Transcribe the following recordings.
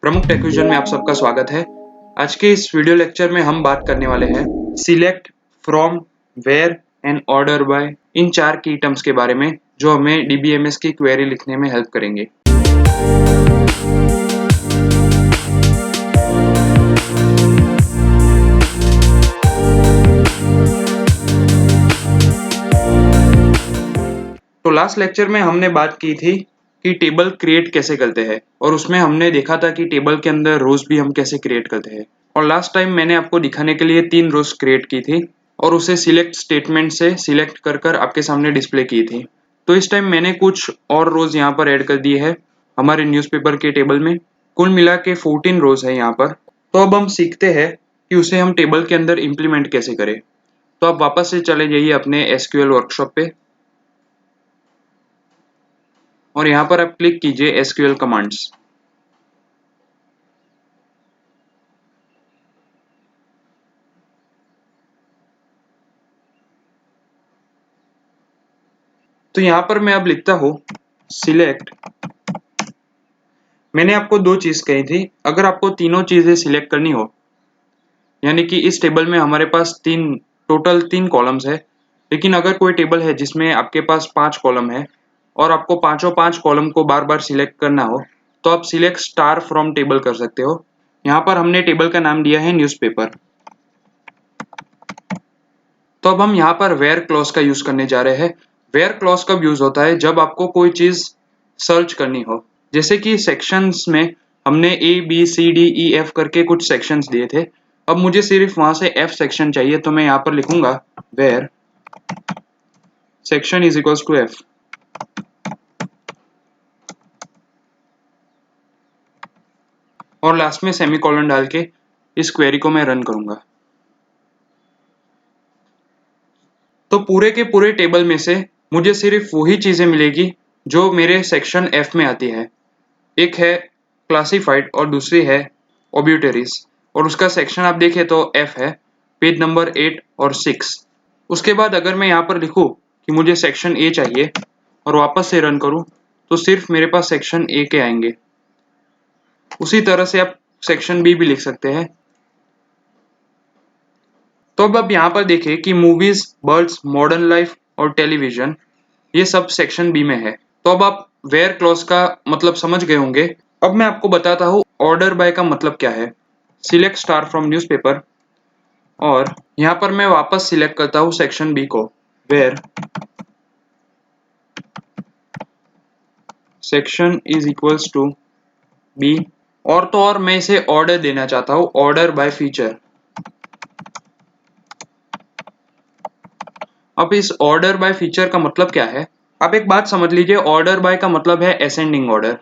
प्रमुख टेकविजन में आप सबका स्वागत है। आज के इस वीडियो लेक्चर में हम बात करने वाले हैं select, from, where and order by in 4 की टर्म्स के बारे में जो हमें डीबीएमएस की क्वेरी लिखने में हेल्प करेंगे। तो लास्ट लेक्चर में हमने बात की थी कि टेबल क्रिएट कैसे करते हैं और उसमें हमने देखा था कि टेबल के अंदर रोज भी हम कैसे क्रिएट करते हैं। और लास्ट टाइम मैंने आपको दिखाने के लिए 3 रोज क्रिएट की थी और उसे सिलेक्ट स्टेटमेंट से सिलेक्ट कर कर आपके सामने डिस्प्ले की थी। तो इस टाइम मैंने कुछ और रोज यहाँ पर ऐड कर दिए हैं हमारे न्यूज़पेपर के टेबल में। कुल मिला के 14 रोज है यहाँ पर। तो अब हम सीखते हैं कि उसे हम टेबल के अंदर इम्प्लीमेंट कैसे करें। तो आप वापस से चले जाइए अपने एसक्यूएल वर्कशॉप पे और यहाँ पर आप क्लिक कीजिए एसक्यूएल कमांड्स। तो यहाँ पर मैं अब लिखता हूँ सिलेक्ट। मैंने आपको 2 चीज कही थी, अगर आपको तीनों चीजें सिलेक्ट करनी हो, यानी कि इस टेबल में हमारे पास टोटल 3 कॉलम्स है, लेकिन अगर कोई टेबल है जिसमें आपके पास 5 कॉलम है और आपको पांचों 5 कॉलम को बार बार सिलेक्ट करना हो तो आप सिलेक्ट स्टार फ्रॉम टेबल कर सकते हो। यहाँ पर हमने टेबल का नाम दिया है न्यूज़पेपर। तो अब हम यहाँ पर वेयर क्लॉज का यूज करने जा रहे हैं। वेयर क्लॉज कब यूज होता है? जब आपको कोई चीज सर्च करनी हो। जैसे कि सेक्शंस में हमने A B C D E F करके कुछ सेक्शंस दिए थे। अब मुझे सिर्फ वहां से एफ सेक्शन चाहिए, तो मैं यहाँ पर लिखूंगा where section is equals to F. और लास्ट में सेमीकोलन डाल के इस क्वेरी को मैं रन करूंगा। तो पूरे के पूरे टेबल में से मुझे सिर्फ वही चीजें मिलेगी जो मेरे सेक्शन एफ में आती है। एक है क्लासिफाइड और दूसरी है ओब्यूटरीज, और उसका सेक्शन आप देखें तो एफ है, पेज नंबर 8 और 6। उसके बाद अगर मैं यहाँ पर लिखूँ कि मुझे सेक्शन ए चाहिए और वापस से रन करूँ तो सिर्फ मेरे पास सेक्शन ए के आएंगे। उसी तरह से आप सेक्शन बी भी लिख सकते हैं। तो अब आप यहाँ पर देखें कि मूवीज, बर्ड्स, मॉडर्न लाइफ और टेलीविजन ये सब सेक्शन बी में है। तो अब आप वेयर क्लॉज का मतलब समझ गए होंगे। अब मैं आपको बताता हूँ ऑर्डर बाय का मतलब क्या है। सिलेक्ट स्टार फ्रॉम न्यूज़पेपर, और यहाँ पर मैं वापस सिलेक्ट करता हूँ सेक्शन बी को, where section is equals to B. और तो और मैं इसे ऑर्डर देना चाहता हूँ, ऑर्डर बाय फीचर। अब इस ऑर्डर बाय फीचर का मतलब क्या है? आप एक बात समझ लीजिए, ऑर्डर बाय का मतलब है असेंडिंग ऑर्डर,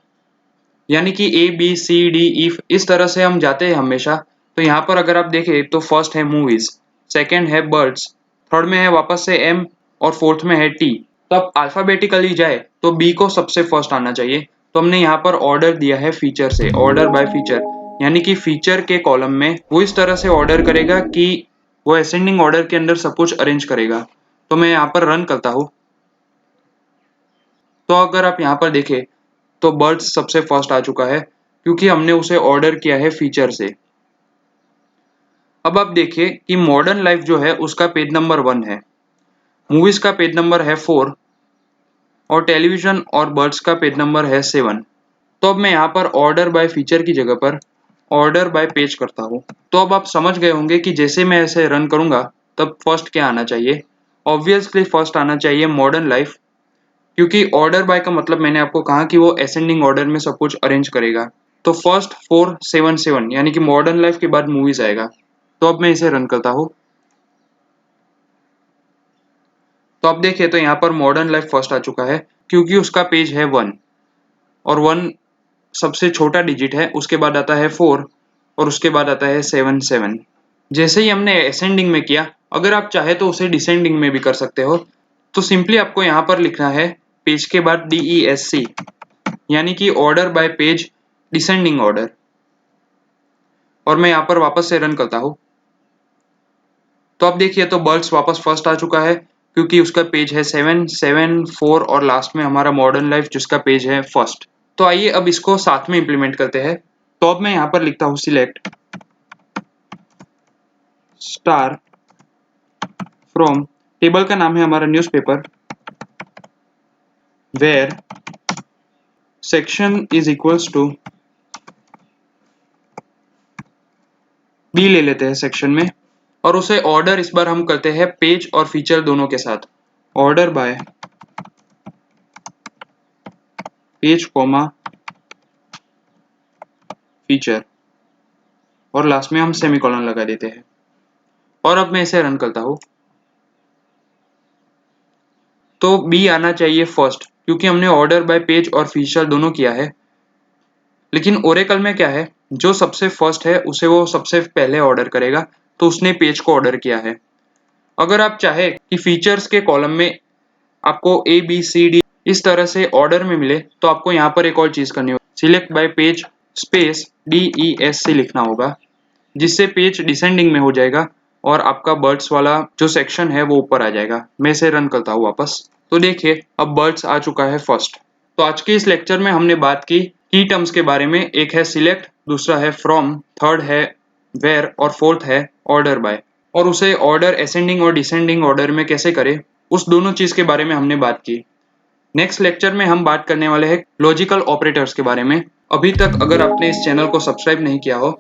यानी कि ए बी सी डी ई इस तरह से हम जाते हैं हमेशा। तो यहाँ पर अगर आप देखें तो फर्स्ट है मूवीज, सेकंड है बर्ड्स, थर्ड में है वापस से एम और फोर्थ में है टी। तो अब अल्फाबेटिकली जाए तो बी को सबसे फर्स्ट आना चाहिए। तो हमने यहाँ पर ऑर्डर दिया है फीचर से, ऑर्डर बाय फीचर, यानी कि फीचर के कॉलम में वो इस तरह से ऑर्डर करेगा कि वो असेंडिंग ऑर्डर के अंदर सब कुछ अरेंज करेगा। तो मैं यहाँ पर रन करता हूँ। तो अगर आप यहाँ पर देखें तो बर्ड्स सबसे फर्स्ट आ चुका है क्योंकि हमने उसे ऑर्डर किया है फीचर से। अब आप देखिए कि मॉडर्न लाइफ जो है उसका पेज नंबर 1 है, मूवीज का पेज नंबर है 4 और टेलीविजन और बर्ड्स का पेज नंबर है 7। तो अब मैं यहाँ पर ऑर्डर बाय फीचर की जगह पर ऑर्डर बाय पेज करता हूँ। तो अब आप समझ गए होंगे कि जैसे मैं इसे रन करूंगा तब फर्स्ट क्या आना चाहिए। ऑब्वियसली फर्स्ट आना चाहिए मॉडर्न लाइफ, क्योंकि ऑर्डर बाय का मतलब मैंने आपको कहा कि वो असेंडिंग ऑर्डर में सब कुछ अरेंज करेगा। तो फर्स्ट 477 यानी कि मॉडर्न लाइफ के बाद मूवीज आएगा। तो अब मैं इसे रन करता हूँ। तो अब देखिए तो यहाँ पर मॉडर्न लाइफ फर्स्ट आ चुका है क्योंकि उसका पेज है 1 और 1 सबसे छोटा डिजिट है। उसके बाद आता है 4 और उसके बाद आता है 7 जैसे ही हमने असेंडिंग में किया, अगर आप चाहे तो उसे डिसेंडिंग में भी कर सकते हो। तो सिंपली आपको यहाँ पर लिखना है पेज के बाद DESC, यानी कि order by page descending order. और मैं यहाँ पर वापस से रन करता हूँ। तो अब देखिए तो बर्ड्स वापस फर्स्ट आ चुका है क्योंकि उसका पेज है 7 7 4 और लास्ट में हमारा मॉडर्न लाइफ जिसका पेज है फर्स्ट। तो आइए अब इसको साथ में इम्प्लीमेंट करते हैं। तो अब मैं यहाँ पर लिखता हूँ सिलेक्ट स्टार फ्रॉम, टेबल का नाम है हमारा newspaper, where section is equals to B ले लेते हैं सेक्शन में, और उसे ऑर्डर इस बार हम करते हैं पेज और फीचर दोनों के साथ, order by page comma feature, और लास्ट में हम सेमीकोलन लगा देते हैं। और अब मैं इसे रन करता हूँ तो बी आना चाहिए फर्स्ट, क्योंकि हमने ऑर्डर बाय पेज और फीचर दोनों किया है। लेकिन ओरेकल में क्या है, जो सबसे फर्स्ट है उसे वो सबसे पहले ऑर्डर करेगा, तो उसने पेज को ऑर्डर किया है। अगर आप चाहे कि फीचर्स के कॉलम में आपको ए बी सी डी इस तरह से ऑर्डर में मिले, तो आपको यहाँ पर एक और चीज करनी होगी, select bye page space DESC लिखना होगा, जिससे पेज डिसेंडिंग में हो जाएगा और आपका बर्ड्स वाला जो सेक्शन है वो ऊपर आ जाएगा। मैं इसे रन करता हूँ वापस, तो देखिए अब बर्ड्स आ चुका है फर्स्ट। तो आज के इस लेक्चर में हमने बात की टर्म्स के बारे में। एक है सिलेक्ट, दूसरा है फ्रॉम, थर्ड है वेयर और फोर्थ है ऑर्डर बाय। और उसे ऑर्डर असेंडिंग और डिसेंडिंग ऑर्डर में कैसे करें, उस दोनों चीज के बारे में हमने बात की। नेक्स्ट लेक्चर में हम बात करने वाले हैं लॉजिकल ऑपरेटर्स के बारे में। अभी तक अगर आपने इस चैनल को सब्सक्राइब नहीं किया हो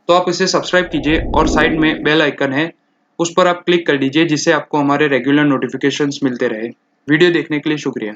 तो आप इसे सब्सक्राइब कीजिए, और साइड में बेल आइकन है उस पर आप क्लिक कर दीजिए, जिससे आपको हमारे रेगुलर नोटिफिकेशंस मिलते रहे। वीडियो देखने के लिए शुक्रिया।